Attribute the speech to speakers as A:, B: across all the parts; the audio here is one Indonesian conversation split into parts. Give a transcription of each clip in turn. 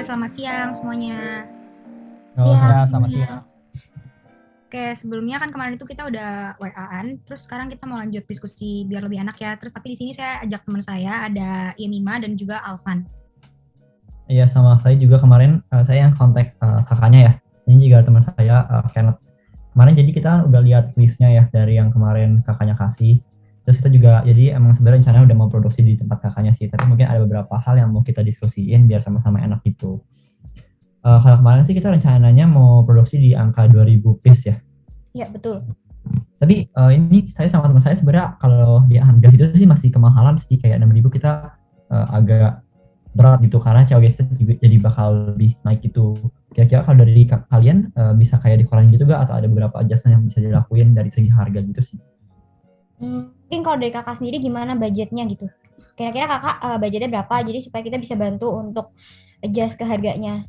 A: selamat siang semuanya.
B: Oh,
C: Ya,
B: selamat siang.
A: Oke, sebelumnya kan kemarin itu kita udah WA-an, terus sekarang kita mau lanjut diskusi biar lebih enak ya. Terus tapi di sini saya ajak teman saya, ada Yemima dan juga Alvan.
B: Iya, sama saya juga kemarin saya yang kontak kakaknya ya. Ini juga teman saya, Kenneth. Kemarin jadi kita udah lihat listnya ya dari yang kemarin kakaknya kasih. Terus kita juga jadi emang sebenarnya rencananya udah mau produksi di tempat kakaknya sih, tapi mungkin ada beberapa hal yang mau kita diskusiin biar sama-sama enak gitu. Kalau kemarin sih kita rencananya mau produksi di angka 2000 piece ya.
C: ya betul.
B: Tapi ini saya sama teman saya sebenarnya kalau di harga itu sih masih kemahalan sih, kayak 6.000 kita agak berat gitu karena COGS kita juga jadi bakal lebih naik gitu. Kira-kira kalau dari kalian bisa kayak dikurangin gitu gak, atau ada beberapa adjustment yang bisa dilakuin dari segi harga gitu sih?
C: Mungkin kalau dari kakak sendiri gimana budgetnya gitu? Kira-kira kakak budgetnya berapa? Jadi supaya kita bisa bantu untuk adjust ke harganya.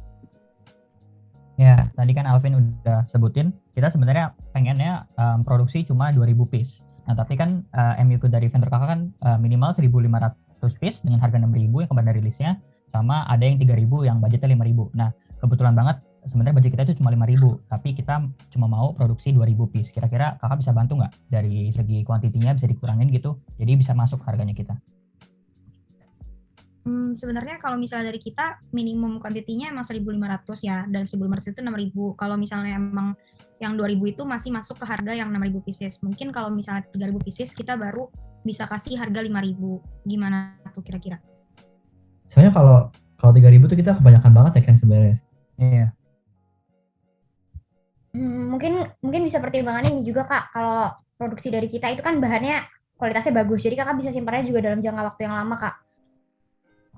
D: Ya, tadi kan Alvin udah sebutin, kita sebenarnya pengennya produksi cuma 2000 piece. Nah, tapi kan MUQ dari vendor kakak kan minimal 1500 piece dengan harga 6000 yang kemarin rilisnya, sama ada yang 3000 yang budgetnya 5000. Nah, kebetulan banget sebenarnya budget kita itu cuma 5000, tapi kita cuma mau produksi 2000 piece. Kira-kira kakak bisa bantu nggak dari segi kuantitinya bisa dikurangin gitu, jadi bisa masuk harganya kita?
A: Sebenarnya kalau misalnya dari kita minimum kuantitinya emang 1.500 ya, dan 1.500 itu 6.000. Kalau misalnya emang yang 2.000 itu masih masuk ke harga yang 6.000 pieces. Mungkin kalau misalnya 3.000 pieces kita baru bisa kasih harga 5.000. Gimana tuh kira-kira?
B: Soalnya kalau 3.000 tuh kita kebanyakan banget ya kan sebenarnya.
D: Iya.
C: Mungkin bisa pertimbangannya ini juga kak. Kalau produksi dari kita itu kan bahannya kualitasnya bagus. Jadi kakak bisa simpannya juga dalam jangka waktu yang lama kak.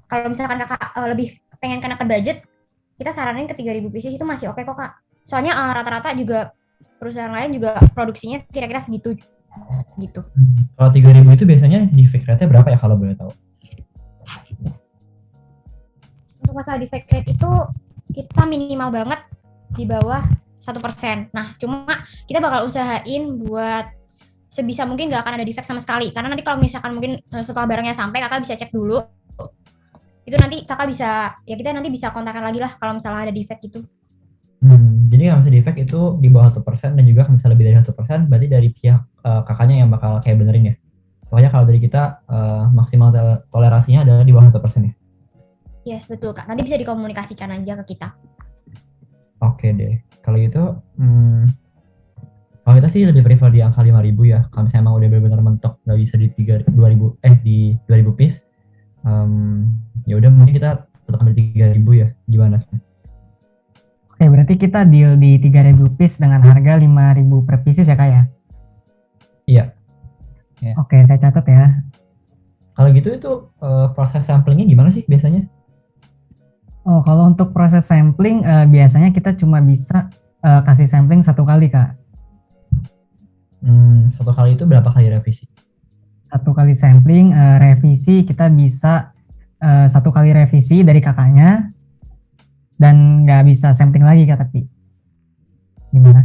C: Kalau misalkan kakak lebih pengen kenakan budget, kita saranin ke 3.000 pieces itu masih oke kok kak. Soalnya rata-rata juga perusahaan lain juga produksinya kira-kira segitu gitu.
B: Kalau 3.000 itu biasanya defect rate-nya berapa ya kalau boleh tahu?
C: Untuk masalah defect rate itu kita minimal banget di bawah 1%. Nah, cuma kita bakal usahain buat sebisa mungkin gak akan ada defect sama sekali. Karena nanti kalau misalkan mungkin setelah barangnya sampai, kakak bisa cek dulu. Itu nanti kakak bisa, ya kita nanti bisa kontakkan lagi lah kalau misalnya ada defect gitu.
B: Jadi kalau misalnya defect itu di bawah 1% dan juga kalau misalnya lebih dari 1%, berarti dari pihak kakaknya yang bakal kayak benerin ya? Pokoknya kalau dari kita maksimal toleransinya adalah di bawah 1% ya?
C: Yes, betul kak. Nanti bisa dikomunikasikan aja ke kita.
B: Oke deh. Kalau gitu, kalau kita sih lebih prefer di angka 5.000 ya. Kalau misalnya emang udah benar-benar mentok nggak bisa di 2000 piece, ya udah mungkin kita tetap ambil 3.000 ya. Gimana?
E: Oke, berarti kita deal di 3.000 piece dengan harga 5.000 per pieces ya kak ya?
B: Iya.
E: Oke, saya catat ya.
B: Kalau gitu itu proses samplingnya gimana sih biasanya?
E: Oh, kalau untuk proses sampling biasanya kita cuma bisa kasih sampling 1 kali kak.
B: 1 kali itu berapa kali revisi?
E: 1 kali sampling, revisi kita bisa 1 kali revisi dari kakaknya dan nggak bisa sampling lagi kak, tapi gimana?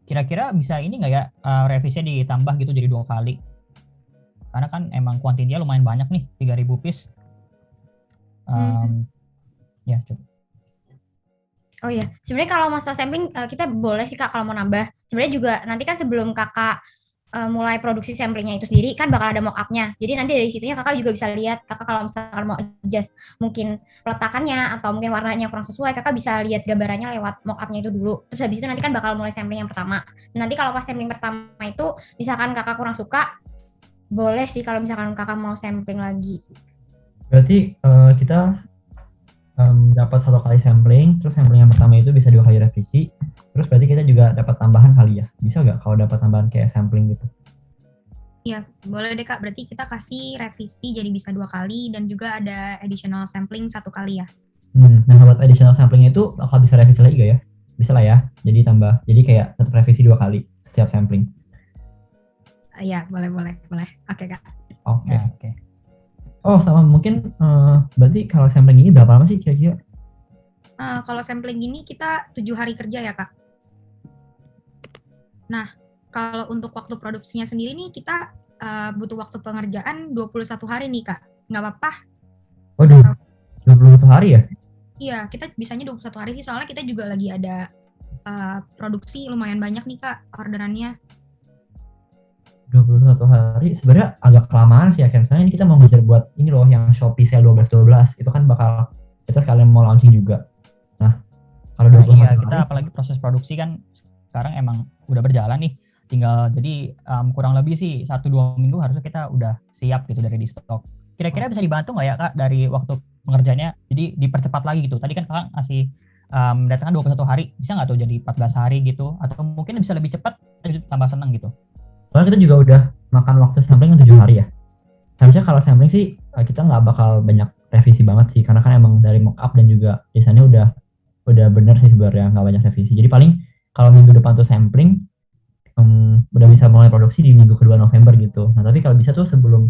D: Kira-kira bisa ini nggak ya revisinya ditambah gitu jadi 2 kali? Karena kan emang kuantitinya lumayan banyak nih, 3.000 piece. Ya, coba.
C: Oh iya, sebenarnya kalau masalah sampling kita boleh sih kak kalau mau nambah. Sebenarnya juga nanti kan sebelum kakak mulai produksi samplingnya itu sendiri kan bakal ada mock up-nya. Jadi nanti dari situnya kakak juga bisa lihat kakak kalau misalkan mau adjust mungkin peletakannya atau mungkin warnanya kurang sesuai, kakak bisa lihat gambarannya lewat mock up-nya itu dulu. Terus habis itu nanti kan bakal mulai sampling yang pertama. Nanti kalau pas sampling pertama itu misalkan kakak kurang suka, boleh sih kalau misalkan kakak mau sampling lagi.
B: Berarti kita dapat 1 kali sampling, terus sampling yang pertama itu bisa 2 kali revisi, terus berarti kita juga dapat tambahan kali ya? Bisa nggak kalau dapat tambahan kayak sampling gitu?
A: Iya, boleh deh kak. Berarti kita kasih revisi jadi bisa 2 kali dan juga ada additional sampling 1 kali ya.
B: Nah, buat additional sampling itu bakal bisa revisi lagi gak ya? Bisa lah ya, jadi tambah. Jadi kayak tetap revisi 2 kali setiap sampling.
A: Iya, boleh. Oke kak.
B: Oke. Oh, sama mungkin berarti kalau sampling ini berapa lama sih kira-kira?
A: Kalau sampling ini kita 7 hari kerja ya kak. Nah, kalau untuk waktu produksinya sendiri nih kita butuh waktu pengerjaan 21 hari nih kak. Nggak apa-apa?
B: Waduh, 21 hari ya?
A: Iya, kita bisanya 21 hari sih, soalnya kita juga lagi ada produksi lumayan banyak nih Kak orderannya.
B: 21 hari sebenarnya agak kelamaan sih ya kan. Soalnya ini kita mau ngejar buat ini loh yang Shopee Sale 12/12. Itu kan bakal kita sekalian mau launching juga. Nah, kalau 21
D: Iya,
B: hari
D: kita apalagi proses produksi kan sekarang emang udah berjalan nih. Tinggal jadi kurang lebih sih 1-2 minggu harusnya kita udah siap gitu dari di stok. Kira-kira bisa dibantu nggak ya Kak dari waktu pengerjaannya? Jadi dipercepat lagi gitu. Tadi kan Kakak ngasih datangkan 21 hari, bisa nggak tuh jadi 14 hari gitu? Atau mungkin bisa lebih cepat, kita tambah seneng gitu.
B: Soalnya kita juga udah makan waktu sampling 7 hari ya. Harusnya kalau sampling sih kita nggak bakal banyak revisi banget sih, karena kan emang dari mockup dan juga desainnya udah bener sih sebenarnya, nggak banyak revisi. Jadi paling kalau minggu depan tuh sampling udah bisa mulai produksi di minggu kedua November gitu. Nah tapi kalau bisa tuh sebelum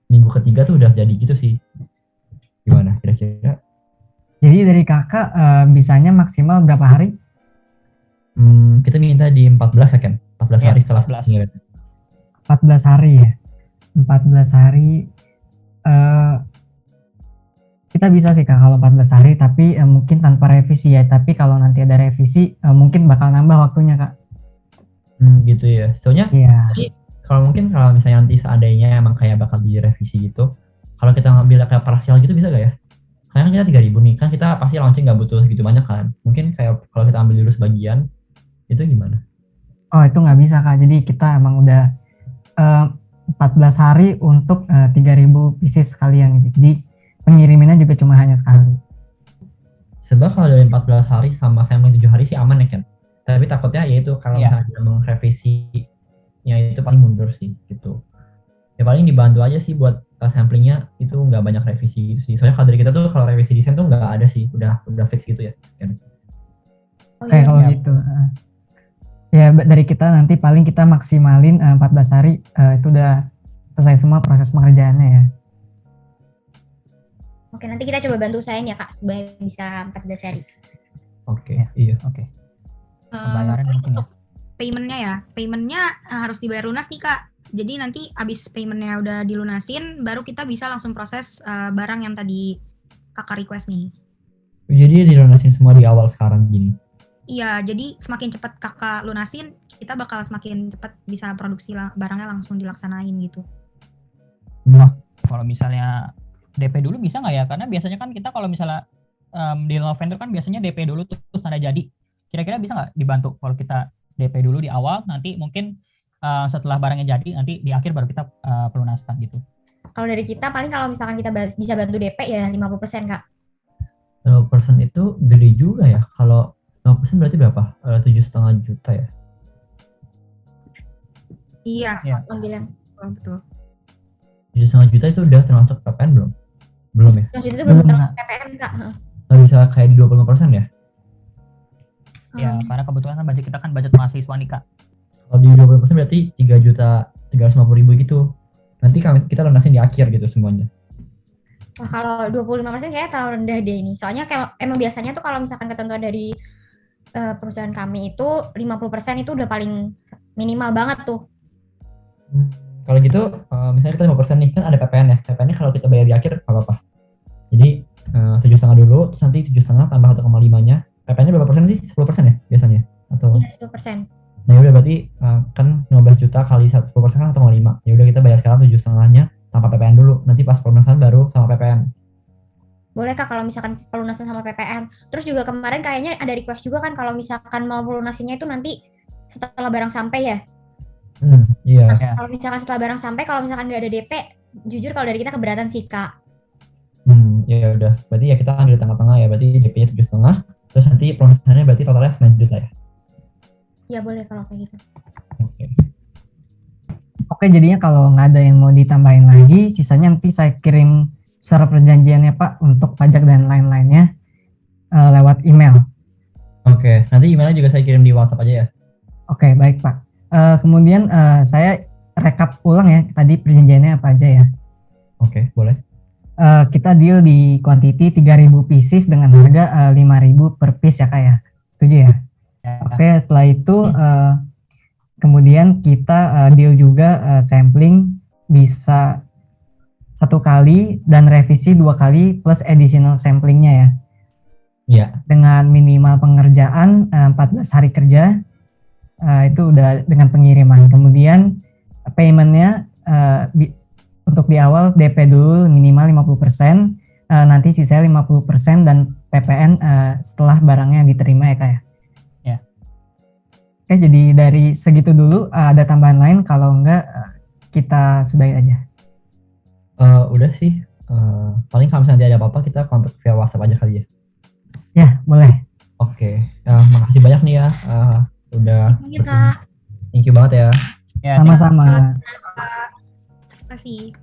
B: minggu ketiga tuh udah jadi gitu sih. Gimana kira-kira?
E: Jadi dari kakak bisanya maksimal berapa hari?
B: Kita minta di 14 ya kan? 14
D: Iya,
B: hari setelah
D: 14.
B: sampling.
E: 14 hari ya. 14 hari kita bisa sih Kak kalau 14 hari, tapi mungkin tanpa revisi ya. Tapi kalau nanti ada revisi mungkin bakal nambah waktunya Kak.
B: Gitu ya. Soalnya
E: Iya.
B: kalau misalnya nanti seandainya emang kayak bakal direvisi gitu, kalau kita ngambil kayak parsial gitu bisa gak ya? Karena kita 3.000 nih, kan kita pasti launching nggak butuh segitu banyak kan. Mungkin kayak kalau kita ambil dulu sebagian, itu gimana?
E: Oh itu nggak bisa Kak, jadi kita emang udah 14 hari untuk 3.000 pieces sekalian gitu. Jadi pengirimannya juga cuma hanya sekali.
B: Sebab kalau dari 14 hari sama sampling 7 hari sih aman ya kan. Tapi takutnya yaitu kalau
D: Iya.
B: misalnya mengrevisinya itu paling mundur sih gitu. Ya paling dibantu aja sih buat samplingnya itu nggak banyak revisi gitu sih. Soalnya kalau dari kita tuh kalau revisi desain tuh nggak ada sih, udah fix gitu ya kan.
C: Oh
E: Kayak
C: iya.
E: kalau
D: Iya.
E: gitu. Ya dari kita nanti paling kita maksimalin 14 hari itu udah selesai semua proses pengerjaannya ya.
C: Oke, nanti kita coba bantu usahain ya Kak supaya bisa 14 hari.
B: Oke,
D: Ya.
B: iya.
D: Oke. Pembayaran mungkin ya.
A: Untuk paymentnya harus dibayar lunas nih Kak. Jadi nanti abis paymentnya udah dilunasin, baru kita bisa langsung proses barang yang tadi Kakak request nih.
B: Jadi dilunasin semua di awal sekarang gini.
A: Iya, jadi semakin cepat Kakak lunasin, kita bakal semakin cepat bisa produksi barangnya langsung dilaksanain gitu.
D: Kalau misalnya DP dulu bisa nggak ya? Karena biasanya kan kita kalau misalnya di vendor kan biasanya DP dulu tuh tanda jadi. Kira-kira bisa nggak dibantu kalau kita DP dulu di awal, nanti mungkin setelah barangnya jadi, nanti di akhir baru kita pelunasan gitu.
C: Kalau dari kita paling kalau misalkan kita bisa bantu DP ya 50% Kak.
B: 50% itu gede juga ya. Kalau 50% berarti berapa? 7,5 juta ya?
A: Iya,
C: Panggilan.
A: betul.
B: 7,5 juta itu udah termasuk PPN belum? Belum ya?
C: Maksudnya itu
E: Belum,
C: belum termasuk
E: Kak.
C: PPN Kak.
B: Nggak bisa kayak di 25% ya?
D: Ya, karena kebetulan kan budget kita kan budget mahasiswa nih Kak.
B: Kalau di 20% berarti 3.350.000 gitu. Nanti kita lunasin di akhir gitu semuanya.
C: Wah kalau 25% kayaknya terlalu rendah deh ini. Soalnya kayak emang biasanya tuh kalau misalkan ketentuan dari perusahaan kami itu 50% itu udah paling minimal banget tuh.
B: Kalau gitu, misalnya kita 5% nih, kan ada PPN ya. PPN-nya kalau kita bayar di akhir nggak apa-apa. Jadi 7,5 dulu, terus nanti 7,5 tambah 1,5-nya. PPN-nya berapa persen sih? 10% ya biasanya? Atau?
C: Iya 10%.
B: Nah yaudah berarti kan 15 juta kali 10% kan 1,5. Ya udah kita bayar sekarang 7,5-nya tanpa PPN dulu. Nanti pas pelunasan baru sama PPN.
C: Boleh Kak kalau misalkan pelunasan sama PPN. Terus juga kemarin kayaknya ada request juga kan kalau misalkan mau pelunasannya itu nanti setelah barang sampai ya.
B: Iya.
D: Ya.
C: Kalau misalkan setelah barang sampai, kalau misalkan nggak ada DP, jujur kalau dari kita keberatan sih Kak.
B: Ya udah. Berarti ya kita ambil tengah-tengah ya. Berarti DP-nya 7,5. Terus nanti pelunasannya berarti totalnya 9 juta ya.
C: Ya boleh kalau kayak gitu.
E: Oke, jadinya kalau nggak ada yang mau ditambahin lagi, sisanya nanti saya kirim surat perjanjiannya Pak untuk pajak dan lain-lainnya lewat email.
B: Oke, nanti emailnya juga saya kirim di WhatsApp aja ya.
E: Oke, baik Pak. Kemudian saya rekap ulang ya tadi perjanjiannya apa aja ya.
B: Oke, boleh.
E: Kita deal di quantity 3.000 pieces dengan harga 5.000 per piece ya Kak ya. Setuju ya? Oke, setelah itu kemudian kita deal juga sampling bisa 1 kali dan revisi 2 kali plus additional samplingnya ya.
B: Iya.
E: Dengan minimal pengerjaan 14 hari kerja, itu udah dengan pengiriman. Kemudian paymentnya untuk di awal DP dulu minimal 50%, nanti sisanya 50% dan PPN setelah barangnya diterima ya Kak ya.
D: Ya.
E: Oke, jadi dari segitu dulu, ada tambahan lain, kalau enggak kita sudahi aja.
B: Udah sih. Paling kalau misalnya nanti ada apa-apa kita kontak via WhatsApp aja kali ya.
E: Ya, boleh.
B: Oke. Makasih banyak nih ya. Udah.
C: Iya, Kak.
B: Thank you banget ya.
D: Ya,
E: Sama-sama.
A: Terima kasih.